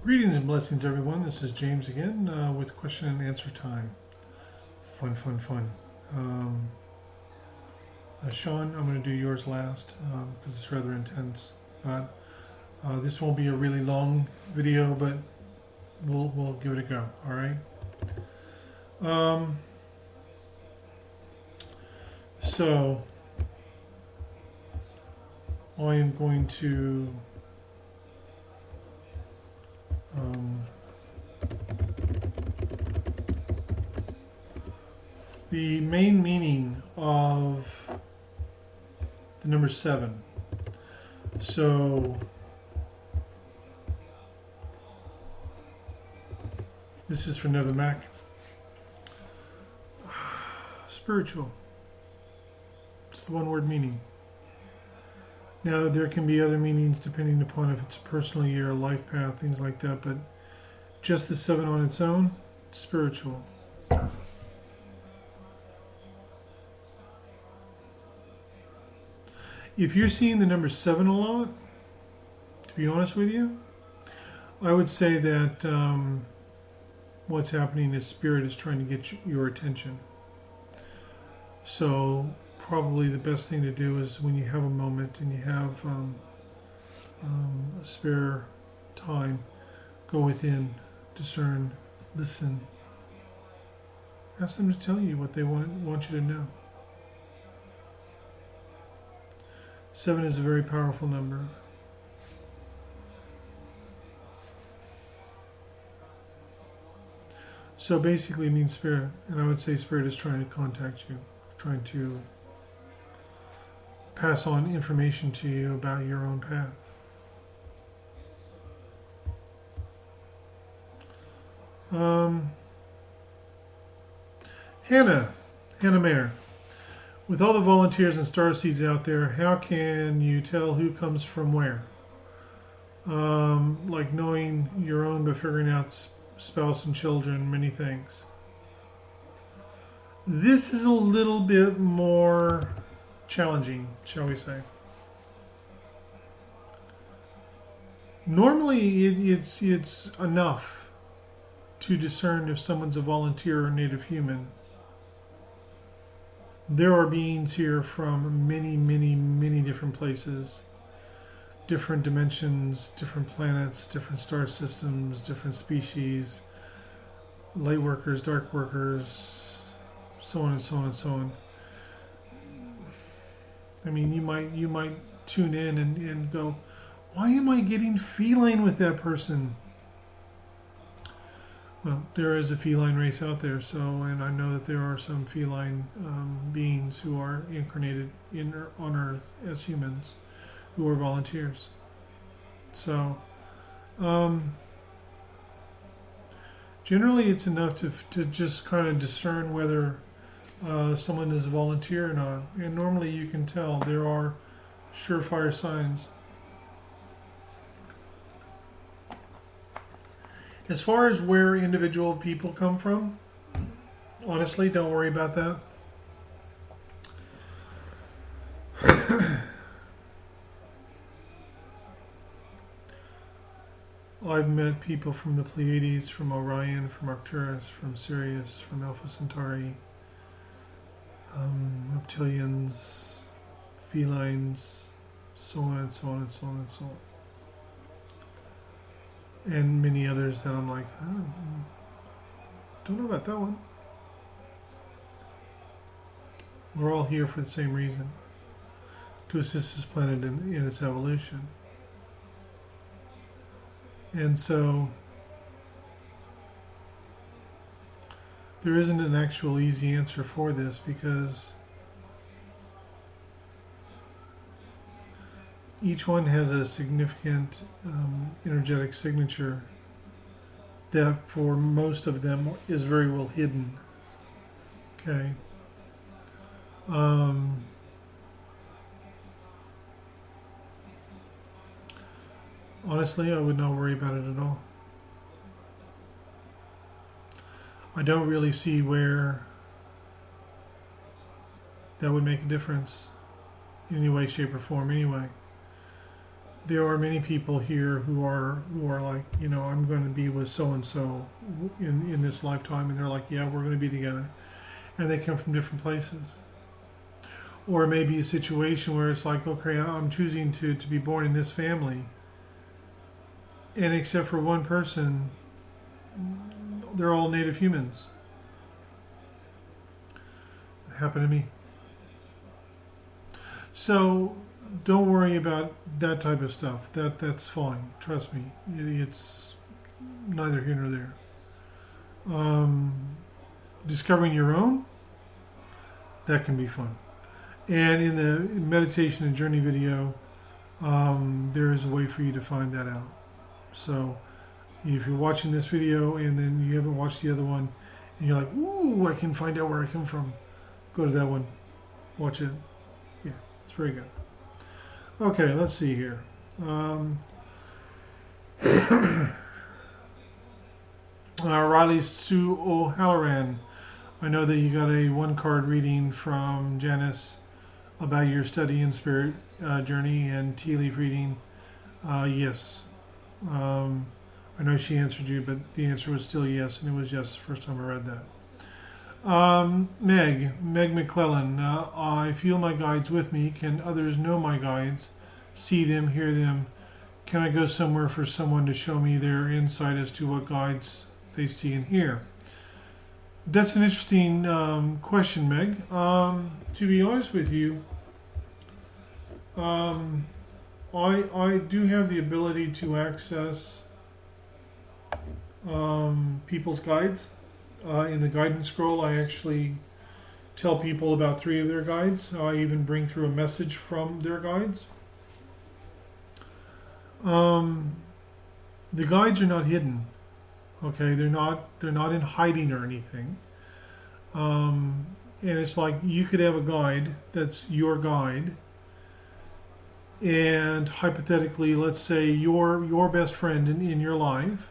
Greetings and blessings, everyone. This is James again with question and answer time. Fun, fun, fun. Sean, I'm going to do yours last because it's rather intense. But this won't be a really long video, but we'll give it a go. All right. So I am going to. The main meaning of the number 7. So this is for Nevin Mack. Spiritual. It's the one word meaning. Now there can be other meanings depending upon if it's a personal year, a life path, things like that, but just the 7 on its own, spiritual. If you're seeing the number 7 a lot, to be honest with you, I would say that what's happening is Spirit is trying to get your attention. So probably the best thing to do is when you have a moment and you have a spare time, go within, discern, listen. Ask them to tell you what they want you to know. 7 is a very powerful number. So basically it means Spirit, and I would say Spirit is trying to contact you, trying to pass on information to you about your own path. Hannah Mayer. With all the volunteers and starseeds out there, how can you tell who comes from where? Like knowing your own, but figuring out spouse and children, many things. This is a little bit more challenging, shall we say. Normally, it's enough to discern if someone's a volunteer or native human. There are beings here from many, many, many different places, different dimensions, different planets, different star systems, different species, light workers, dark workers, so on and so on and so on. I mean, you might tune in and go, why am I getting feline with that person? Well, there is a feline race out there, and I know that there are some feline beings who are incarnated on Earth as humans, who are volunteers. So, generally, it's enough to just kind of discern whether someone is a volunteer or not, and normally you can tell. There are surefire signs. As far as where individual people come from, honestly, don't worry about that. I've met people from the Pleiades, from Orion, from Arcturus, from Sirius, from Alpha Centauri, reptilians, felines, so on and so on and so on and so on. And many others that I'm like, oh, don't know about that one. We're all here for the same reason, to assist this planet in its evolution. And so there isn't an actual easy answer for this, because each one has a significant energetic signature that for most of them is very well hidden. Okay. Honestly, I would not worry about it at all. I don't really see where that would make a difference in any way, shape, or form anyway. there are many people here who are like, I'm going to be with so and so in this lifetime, and they're like, yeah, we're going to be together, and they come from different places. Or it may be a situation where it's like, okay, I'm choosing to be born in this family, and except for one person, they're all native humans. It happened to me. So don't worry about that type of stuff. That's fine. Trust me. It's neither here nor there. Um, discovering your own, that can be fun. And in the meditation and journey video, there is a way for you to find that out. So if you're watching this video and then you haven't watched the other one, and you're like, ooh, I can find out where I come from, go to that one, watch it. Yeah, it's very good. Okay, let's see here. Riley Sue O'Halloran. I know that you got a one card reading from Janice about your study in spirit journey and tea leaf reading. Yes. I know she answered you, but the answer was still yes, and it was yes the first time I read that. Meg McClellan. I feel my guides with me. Can others know my guides? See them, hear them? Can I go somewhere for someone to show me their insight as to what guides they see and hear? That's an interesting question, Meg. To be honest with you, I do have the ability to access people's guides. In the guidance scroll, I actually tell people about 3 of their guides. I even bring through a message from their guides. The guides are not hidden. Okay, they're not in hiding or anything. And it's like you could have a guide that's your guide, and hypothetically, let's say your best friend in your life,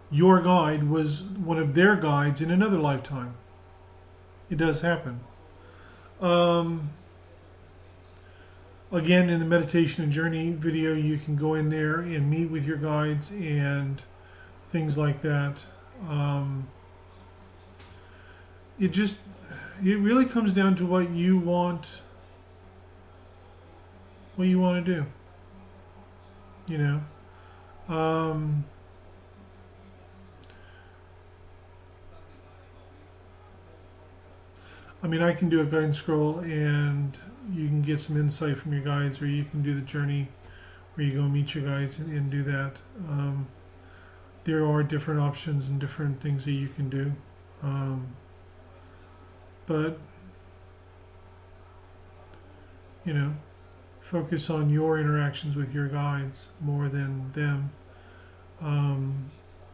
your guide was one of their guides in another lifetime. It does happen. Again, in the meditation and journey video, you can go in there and meet with your guides and things like that. It really comes down to what you want to do. I mean, I can do a guidance scroll and you can get some insight from your guides, or you can do the journey where you go meet your guides and do that. There are different options and different things that you can do. But, focus on your interactions with your guides more than them.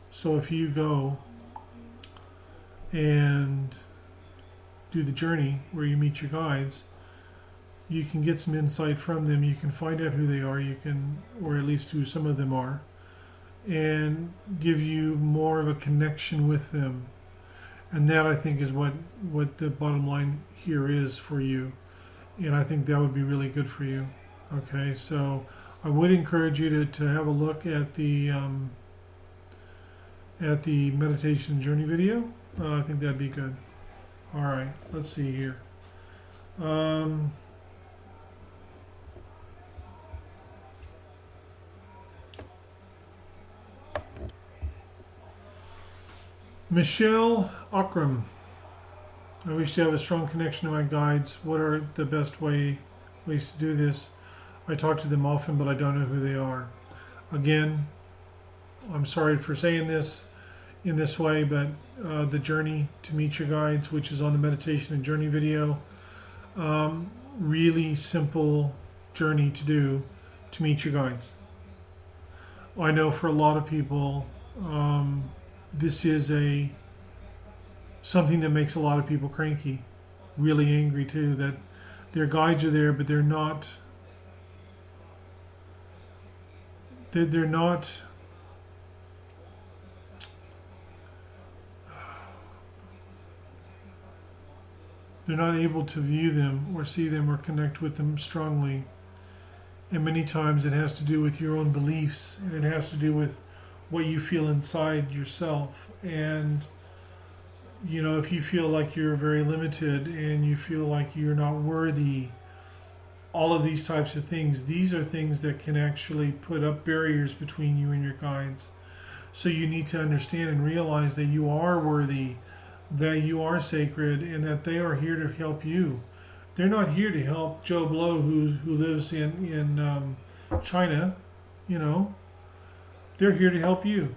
So if you go and do the journey where you meet your guides, you can get some insight from them. You can find out who they are. You can, or at least who some of them are, and give you more of a connection with them. And that, I think, is what the bottom line here is for you. And I think that would be really good for you. Okay, so I would encourage you to have a look at the meditation journey video. I think that'd be good. All right, let's see here. Michelle Akram. I wish to have a strong connection to my guides. What are the best ways to do this? I talk to them often, but I don't know who they are. Again, I'm sorry for saying this in this way, but the journey to meet your guides, which is on the meditation and journey video, really simple journey to do to meet your guides. I know for a lot of people, this is something that makes a lot of people cranky, really angry too, that their guides are there, but they're not able to view them or see them or connect with them strongly. And many times it has to do with your own beliefs, and it has to do with what you feel inside yourself. And, if you feel like you're very limited and you feel like you're not worthy, all of these types of things, these are things that can actually put up barriers between you and your guides. So you need to understand and realize that you are worthy, that you are sacred, and that they are here to help you. They're not here to help Joe Blow who lives in China. They're here to help you.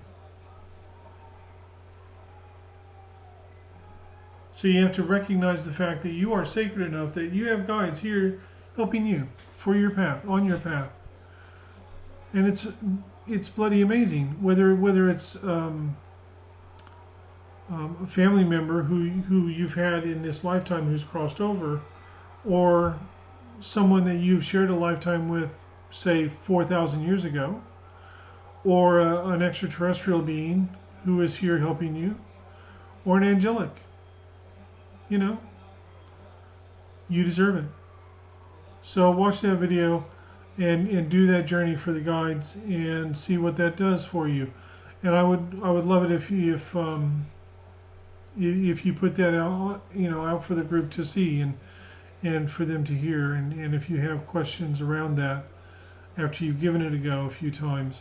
So you have to recognize the fact that you are sacred enough that you have guides here helping you for your path, on your path. And it's bloody amazing. Whether it's a family member who you've had in this lifetime who's crossed over, or someone that you've shared a lifetime with, say 4,000 years ago, or an extraterrestrial being who is here helping you, or an angelic. You deserve it. So watch that video and do that journey for the guides and see what that does for you. And I would love it if you put that out out for the group to see and for them to hear. And if you have questions around that after you've given it a go a few times,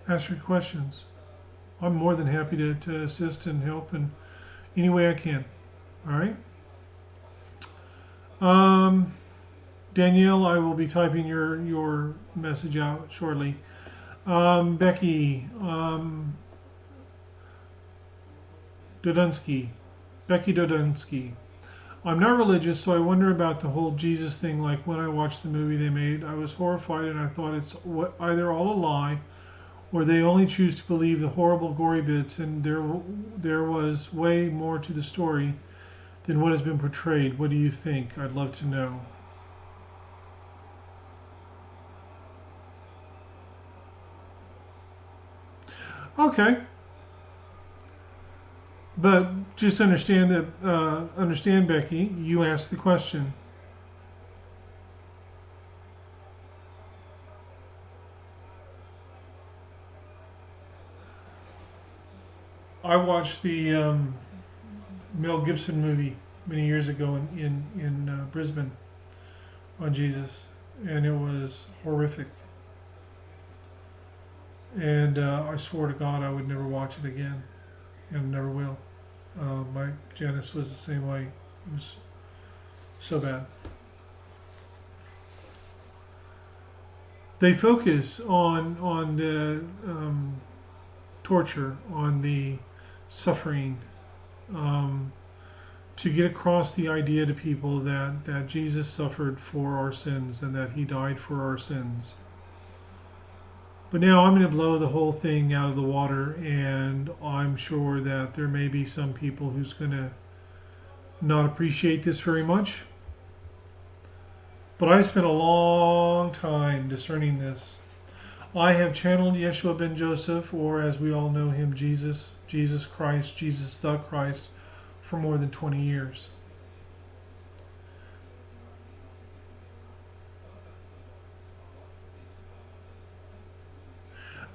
ask your questions. I'm more than happy to assist and help in any way I can. All right. Danielle, I will be typing your message out shortly. Becky Dodunsky. Becky Dodunsky. I'm not religious, so I wonder about the whole Jesus thing. Like when I watched the movie they made, I was horrified and I thought it's either all a lie or they only choose to believe the horrible gory bits, and there was way more to the story than what has been portrayed. What do you think? I'd love to know. Okay. But just understand that, Becky, you asked the question. I watched the Mel Gibson movie many years ago in Brisbane on Jesus, and it was horrific. And I swore to God I would never watch it again, and never will. My Janice was the same way. It was so bad. They focus on the torture, on the suffering, to get across the idea to people that Jesus suffered for our sins and that he died for our sins. But now I'm going to blow the whole thing out of the water, and I'm sure that there may be some people who's going to not appreciate this very much. But I've spent a long time discerning this. I have channeled Yeshua ben Joseph, or as we all know him, Jesus Christ, Jesus the Christ, for more than 20 years.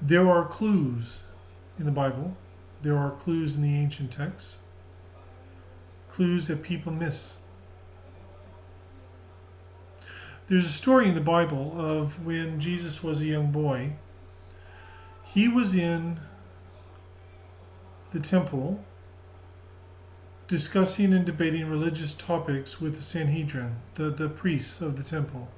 There are clues in the Bible. There are clues in the ancient texts. Clues that people miss. There's a story in the Bible of when Jesus was a young boy. He was in the temple discussing and debating religious topics with the Sanhedrin, the priests of the temple.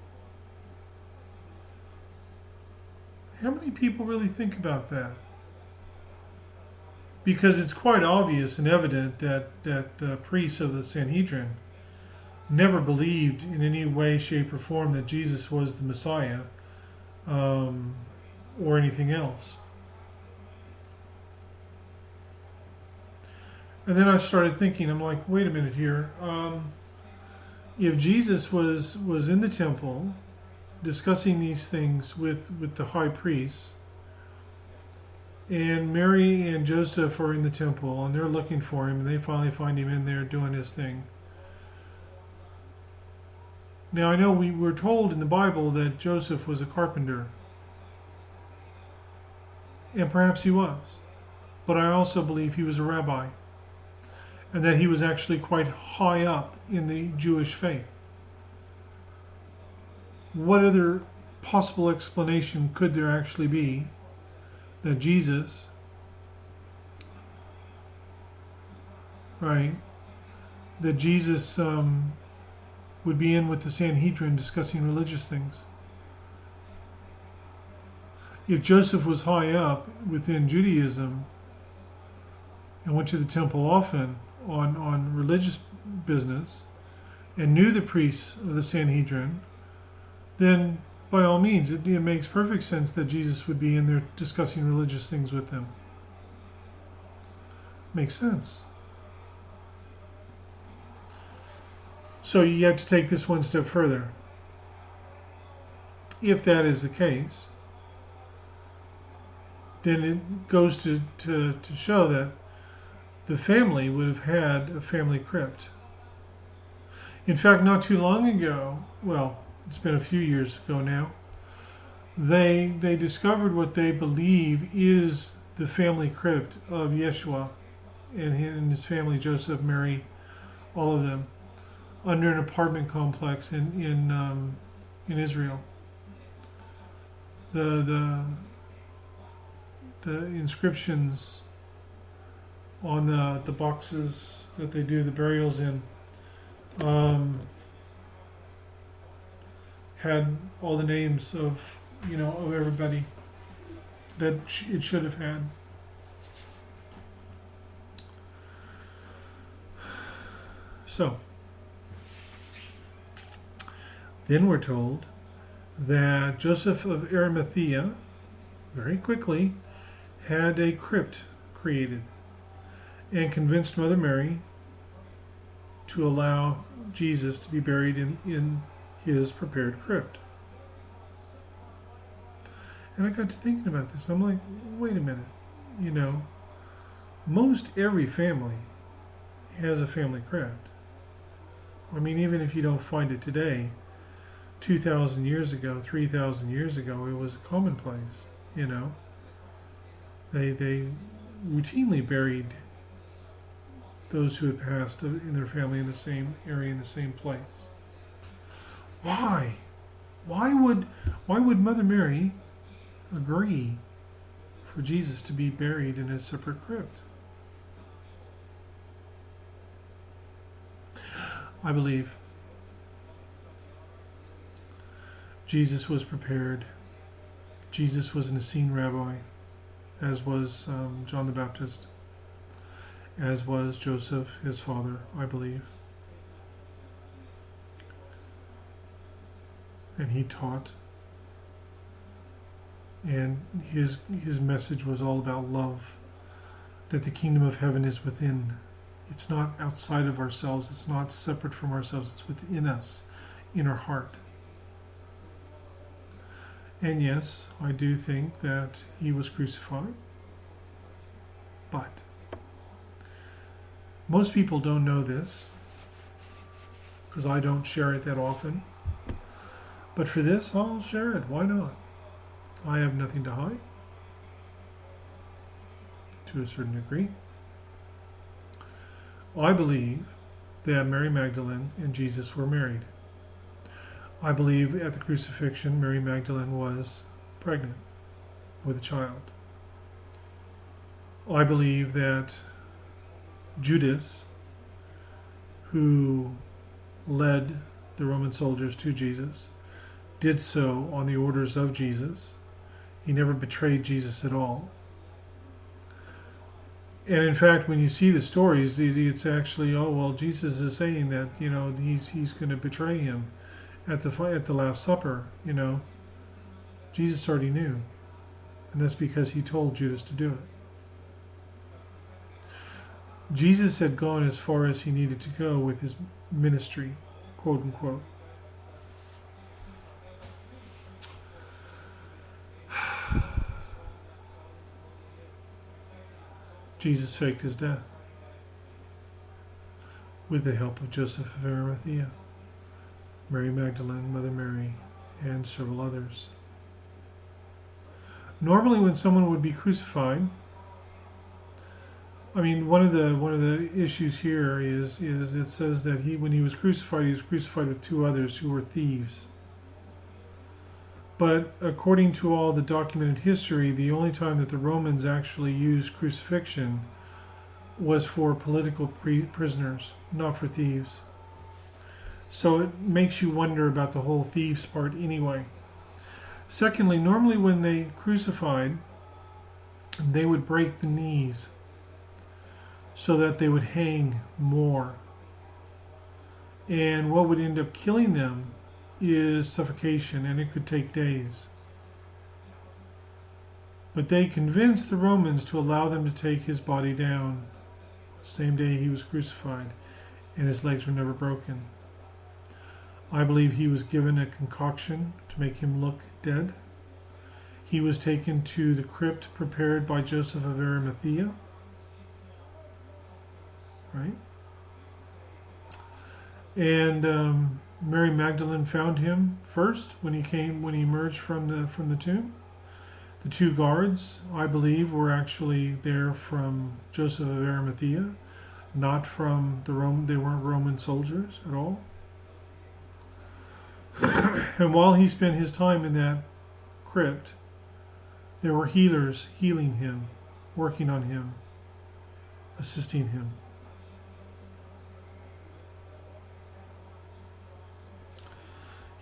How many people really think about that? Because it's quite obvious and evident that the priests of the Sanhedrin never believed in any way, shape, or form that Jesus was the Messiah or anything else. And then I started thinking, I'm like, wait a minute here. If Jesus was in the temple discussing these things with the high priest, and Mary and Joseph are in the temple and they're looking for him, and they finally find him in there doing his thing, Now I know we were told in the Bible that Joseph was a carpenter, and perhaps he was, but I also believe he was a rabbi, and that he was actually quite high up in the Jewish faith. What other possible explanation could there actually be that Jesus, right, that Jesus would be in with the Sanhedrin discussing religious things? If Joseph was high up within Judaism and went to the temple often on religious business and knew the priests of the Sanhedrin, then by all means it makes perfect sense that Jesus would be in there discussing religious things with them. Makes sense. So you have to take this one step further. If that is the case, then it goes to show that the family would have had a family crypt. In fact, not too long ago, well, it's been a few years ago now, they discovered what they believe is the family crypt of Yeshua and his family, Joseph, Mary, all of them, under an apartment complex in Israel. The inscriptions on the boxes that they do the burials in had all the names of everybody that it should have had. So then we're told that Joseph of Arimathea very quickly had a crypt created and convinced Mother Mary to allow Jesus to be buried in his prepared crypt. And I got to thinking about this. I'm like, wait a minute. Most every family has a family crypt. I mean, even if you don't find it today, 2,000 years ago, 3,000 years ago, it was commonplace. They routinely buried those who had passed in their family in the same area, in the same place. Why? Why would Mother Mary agree for Jesus to be buried in a separate crypt? I believe Jesus was prepared. Jesus was an Essene rabbi, as was John the Baptist, as was Joseph, his father, I believe. And he taught. And his message was all about love, that the kingdom of heaven is within. It's not outside of ourselves. It's not separate from ourselves. It's within us, in our heart. And yes, I do think that he was crucified. But most people don't know this, because I don't share it that often. But for this, I'll share it. Why not? I have nothing to hide, to a certain degree. I believe that Mary Magdalene and Jesus were married. I believe at the crucifixion, Mary Magdalene was pregnant with a child. I believe that Judas, who led the Roman soldiers to Jesus, did so on the orders of Jesus. He never betrayed Jesus at all. And in fact, when you see the stories, it's actually, Jesus is saying that, he's going to betray him at the Last Supper, Jesus already knew. And that's because he told Judas to do it. Jesus had gone as far as he needed to go with his ministry, quote unquote. Jesus faked his death with the help of Joseph of Arimathea. Mary Magdalene, Mother Mary, and several others. Normally, when someone would be crucified, I mean, one of the issues here is it says that when he was crucified with two others who were thieves. But according to all the documented history, the only time that the Romans actually used crucifixion was for political prisoners, not for thieves. So it makes you wonder about the whole thieves part anyway. Secondly, normally when they crucified, they would break the knees so that they would hang more. And what would end up killing them is suffocation, and it could take days. But they convinced the Romans to allow them to take his body down the same day he was crucified, and his legs were never broken. I believe he was given a concoction to make him look dead. He was taken to the crypt prepared by Joseph of Arimathea. Right? And Mary Magdalene found him first when he emerged from the tomb. The two guards, I believe, were actually there from Joseph of Arimathea, not from the Roman. They weren't Roman soldiers at all. And while he spent his time in that crypt, there were healers healing him, working on him, assisting him.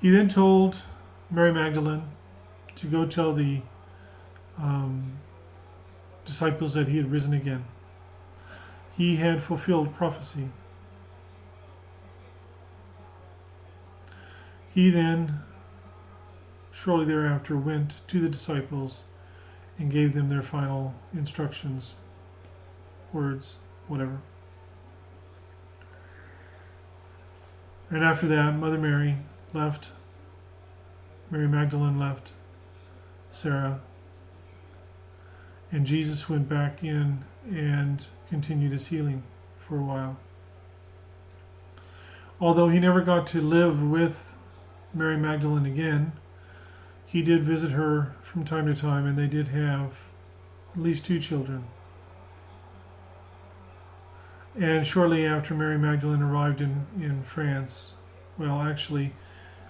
He then told Mary Magdalene to go tell the disciples that he had risen again. He had fulfilled prophecy. He then, shortly thereafter, went to the disciples and gave them their final instructions, words, whatever. And after that, Mother Mary left. Mary Magdalene left. Sarah. And Jesus went back in and continued his healing for a while. Although he never got to live with Mary Magdalene again, he did visit her from time to time, and they did have at least 2 children. And shortly after Mary Magdalene arrived in France, well, actually,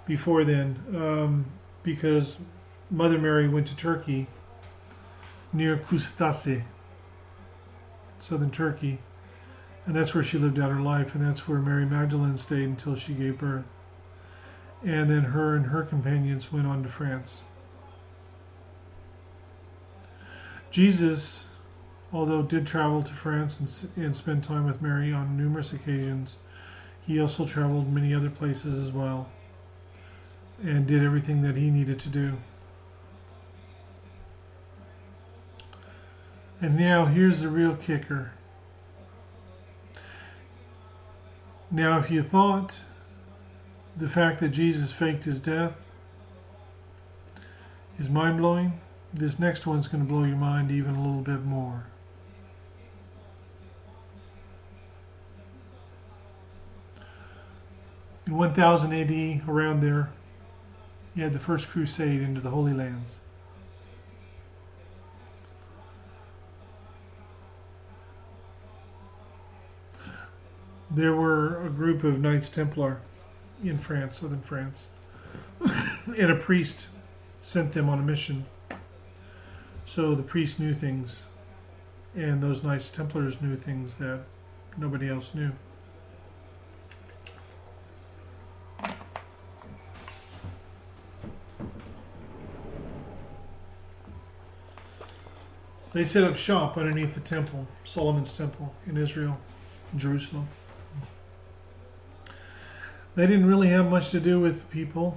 before then, because Mother Mary went to Turkey, near Kustase, southern Turkey, and that's where she lived out her life, and that's where Mary Magdalene stayed until she gave birth. And then her and her companions went on to France. Jesus, although did travel to France and spend time with Mary on numerous occasions, he also traveled many other places as well and did everything that he needed to do. And now here's the real kicker. Now, if you thought the fact that Jesus faked his death is mind-blowing, this next one's going to blow your mind even a little bit more. In 1000 AD, around there, you had the first crusade into the Holy Lands. There were a group of Knights Templar in France, southern France, and a priest sent them on a mission. So the priest knew things, and those Knights Templars knew things that nobody else knew. They set up shop underneath the temple, Solomon's temple in Israel, in Jerusalem. They didn't really have much to do with people,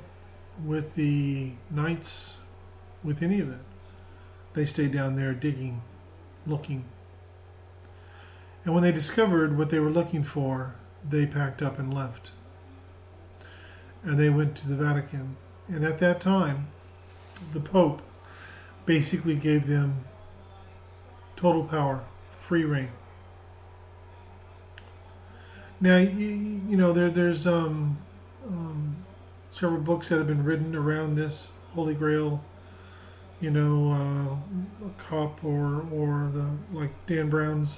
with the knights, with any of it. They stayed down there digging, looking. And when they discovered what they were looking for, they packed up and left. And they went to the Vatican. And at that time, the Pope basically gave them total power, free reign. Now, you know, there's several books that have been written around this Holy Grail, cup, or the like Dan Brown's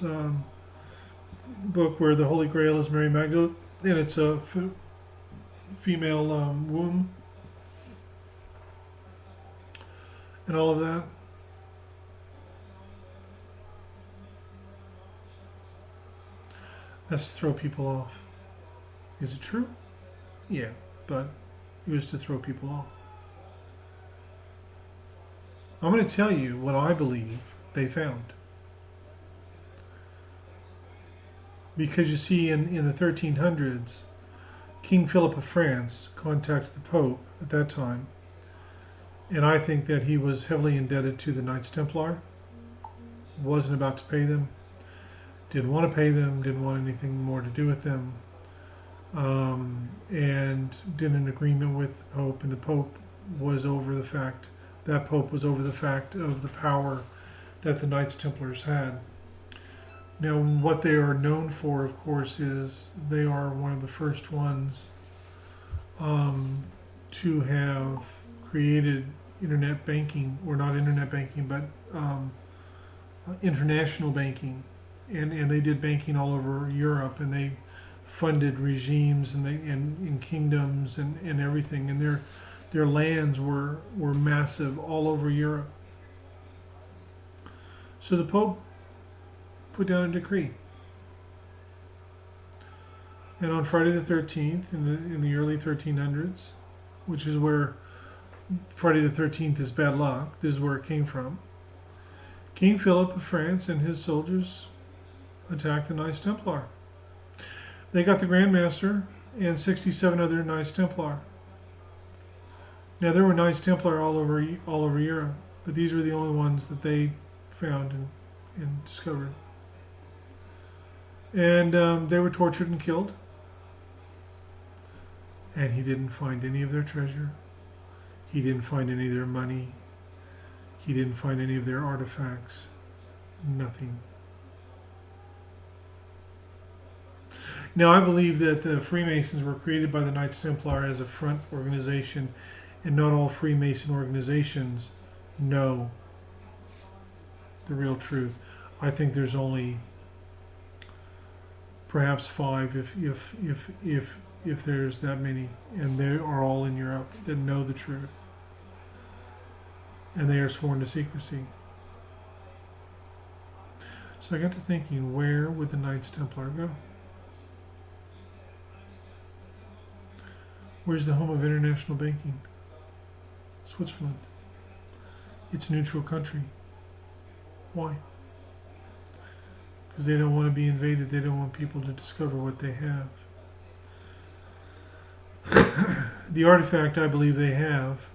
book where the Holy Grail is Mary Magdalene, and it's a female womb and all of that. That's to throw people off. Is it true? Yeah, but it was to throw people off. I'm going to tell you what I believe they found. Because you see, in the 1300s, King Philip of France contacted the Pope at that time, and I think that he was heavily indebted to the Knights Templar, wasn't about to pay them, didn't want to pay them, didn't want anything more to do with them, and did an agreement with the Pope, and the Pope was over the fact, that Pope was over the fact of the power that the Knights Templars had. Now, what they are known for, of course, is they are one of the first ones to have created internet banking, or not internet banking, but international banking. And they did banking all over Europe, and they funded regimes and in kingdoms and everything. And their lands were massive all over Europe. So the Pope put down a decree. And on Friday the 13th, in the early 1300s, which is where Friday the 13th is bad luck, this is where it came from, King Philip of France and his soldiers attacked the Knights Templar. They got the Grand Master and 67 other Knights Templar. Now, there were Knights Templar all over Europe, but these were the only ones that they found and discovered. And they were tortured and killed. And he didn't find any of their treasure. He didn't find any of their money. He didn't find any of their artifacts. Nothing. Now, I believe that the Freemasons were created by the Knights Templar as a front organization, and not all Freemason organizations know the real truth. I think there's only perhaps 5, if there's that many, and they are all in Europe that know the truth, and they are sworn to secrecy. So I got to thinking, where would the Knights Templar go? Where's the home of international banking? Switzerland. It's a neutral country. Why? Because they don't want to be invaded. They don't want people to discover what they have. The artifact I believe they have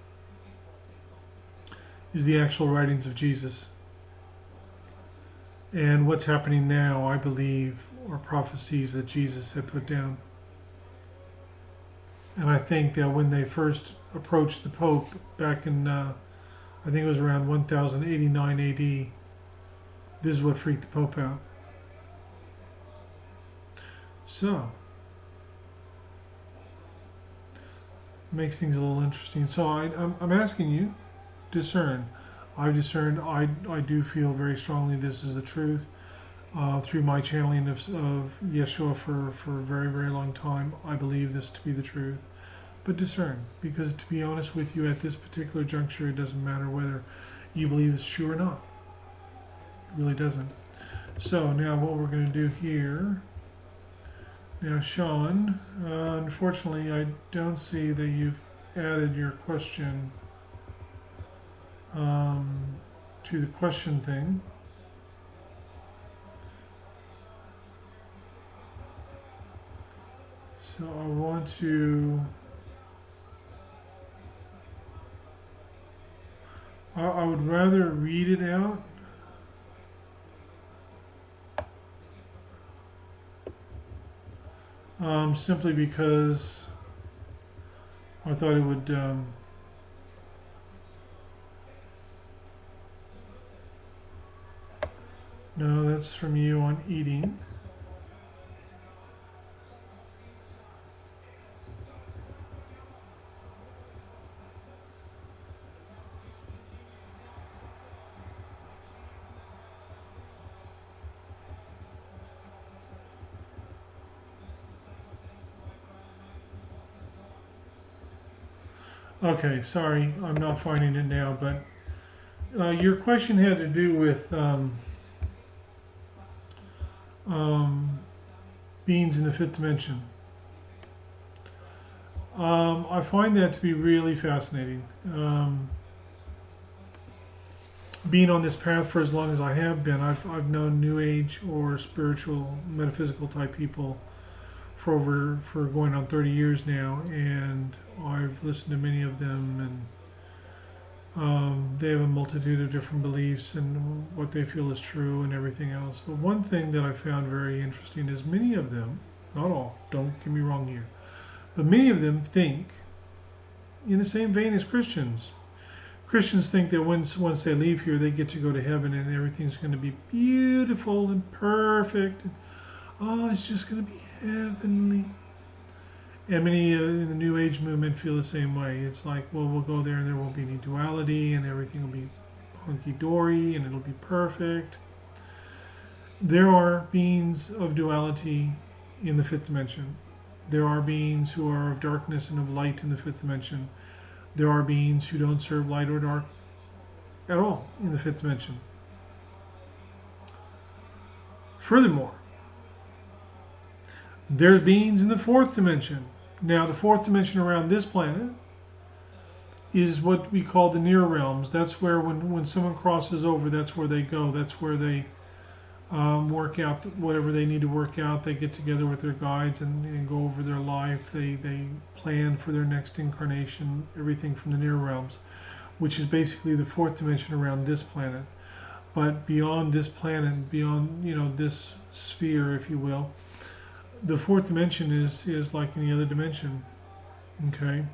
is the actual writings of Jesus. And what's happening now, I believe, are prophecies that Jesus had put down. And I think that when they first approached the Pope back in, I think it was around 1089 AD, this is what freaked the Pope out. So, makes things a little interesting. So I'm asking you, discern. I've discerned, I do feel very strongly this is the truth. Through my channeling of Yeshua for a very, very long time, I believe this to be the truth. But discern, because to be honest with you, at this particular juncture, it doesn't matter whether you believe it's true or not. It really doesn't. So now what we're going to do here, now Sean, unfortunately I don't see that you've added your question to the question thing. So I want to, I would rather read it out. Simply because I thought it would no, that's from you on eating. Okay, sorry, I'm not finding it now, but your question had to do with um, beings in the fifth dimension. I find that to be really fascinating. Being on this path for as long as I have been, I've known New Age or spiritual, metaphysical type people for going on 30 years now, and I've listened to many of them, and they have a multitude of different beliefs and what they feel is true and everything else. But one thing that I found very interesting is many of them, not all, don't get me wrong here, but many of them think in the same vein as Christians. Christians think that once they leave here, they get to go to heaven and everything's going to be beautiful and perfect. And, oh, it's just going to be heavenly. And many in the New Age movement feel the same way. It's like, well, we'll go there and there won't be any duality and everything will be hunky-dory and it'll be perfect. There are beings of duality in the fifth dimension. There are beings who are of darkness and of light in the fifth dimension. There are beings who don't serve light or dark at all in the fifth dimension. Furthermore, there's beings in the fourth dimension. Now, the fourth dimension around this planet is what we call the near realms. That's where when someone crosses over, that's where they go. That's where they work out whatever they need to work out. They get together with their guides and go over their life. They plan for their next incarnation, everything from the near realms, which is basically the fourth dimension around this planet. But beyond this planet, beyond this sphere, if you will, the fourth dimension is like any other dimension. Okay.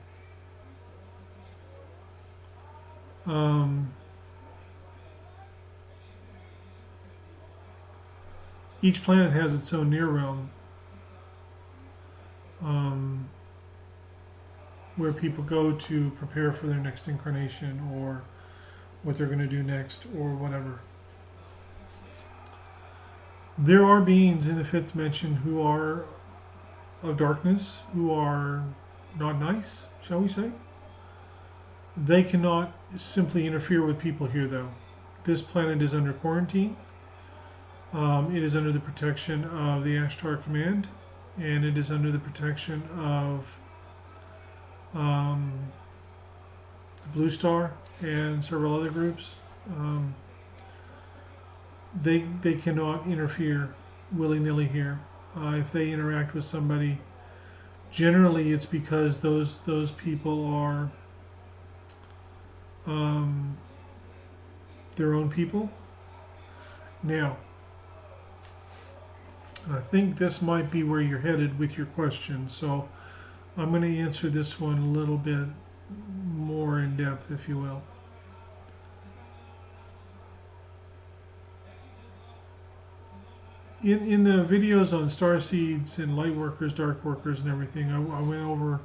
Each planet has its own near realm, where people go to prepare for their next incarnation or what they're going to do next or whatever. There are beings in the fifth dimension who are of darkness, who are not nice, shall we say. They cannot simply interfere with people here, though. This planet is under quarantine. It is under the protection of the Ashtar Command, and it is under the protection of the Blue Star and several other groups. They cannot interfere willy-nilly here. If they interact with somebody, generally it's because those people are their own people. Now, I think this might be where you're headed with your question, so I'm going to answer this one a little bit more in depth, if you will. In the videos on star seeds and light workers, dark workers, and everything, I went over,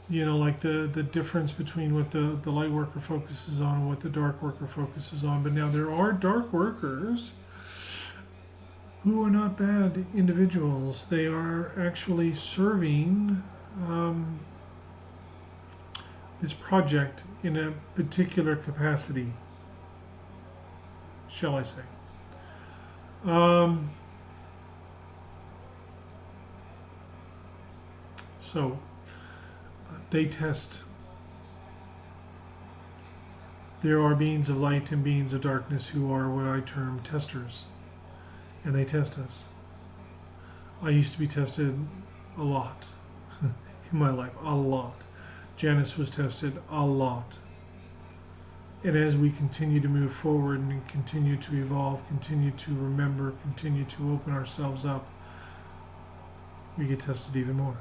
like the difference between what the light worker focuses on and what the dark worker focuses on. But now there are dark workers who are not bad individuals. They are actually serving this project in a particular capacity, shall I say. So they test. There are beings of light and beings of darkness who are what I term testers, and they test us. I used to be tested a lot in my life, a lot. Janice was tested a lot. And as we continue to move forward and continue to evolve, continue to remember, continue to open ourselves up, we get tested even more.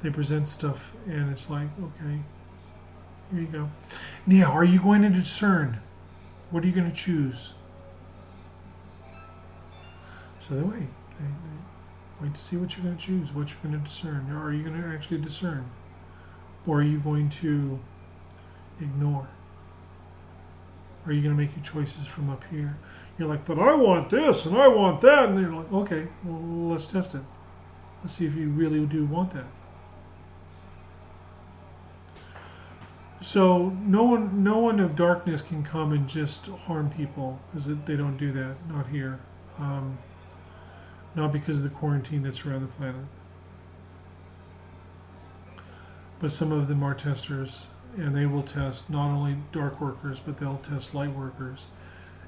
They present stuff and it's like, okay, here you go. Now, are you going to discern? What are you going to choose? So they wait. They wait to see what you're going to choose, what you're going to discern. Or are you going to actually discern? Or are you going to ignore? Are you going to make your choices from up here? You're like, but I want this and I want that. And you're like, okay, well, let's test it. Let's see if you really do want that. So no one of darkness can come and just harm people, because they don't do that. Not here. Not because of the quarantine that's around the planet. But some of them are testers, and they will test not only dark workers, but they'll test light workers.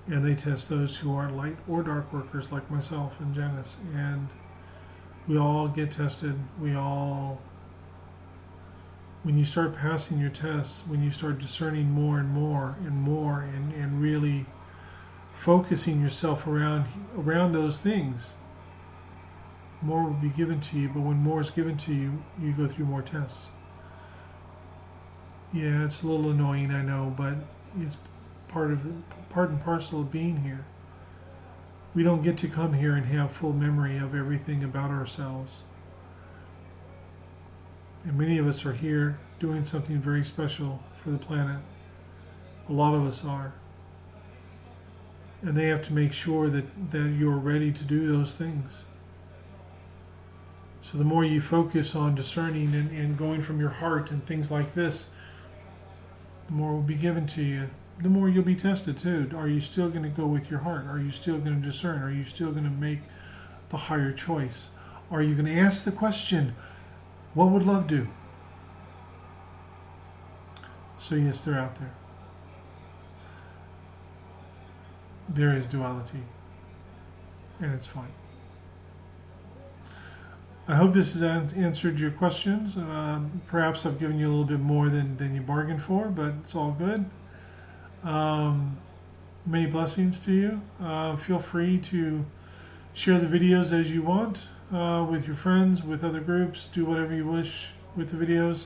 And they test those who aren't light or dark workers, like myself and Janice. And we all get tested. When you start passing your tests, when you start discerning more and more and more, and really focusing yourself around those things, more will be given to you. But when more is given to you, you go through more tests. Yeah, it's a little annoying, I know, but it's part and parcel of being here. We don't get to come here and have full memory of everything about ourselves. And many of us are here doing something very special for the planet. A lot of us are. And they have to make sure that you're ready to do those things. So the more you focus on discerning and going from your heart and things like this, the more will be given to you. The more you'll be tested too. Are you still going to go with your heart? Are you still going to discern? Are you still going to make the higher choice? Are you going to ask the question, what would love do? So yes, they're out there. There is duality. And it's fine. I hope this has answered your questions. Perhaps I've given you a little bit more than you bargained for, but it's all good. Many blessings to you. Feel free to share the videos as you want with your friends, with other groups. Do whatever you wish with the videos.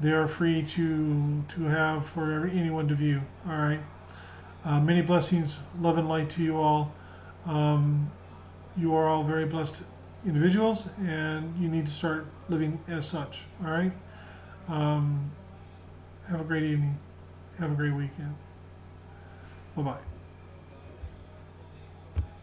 They are free to have for anyone to view. All right. Many blessings, love and light to you all. You are all very blessed individuals, and you need to start living as such. All right. Have a great evening. Have a great weekend. Bye-bye.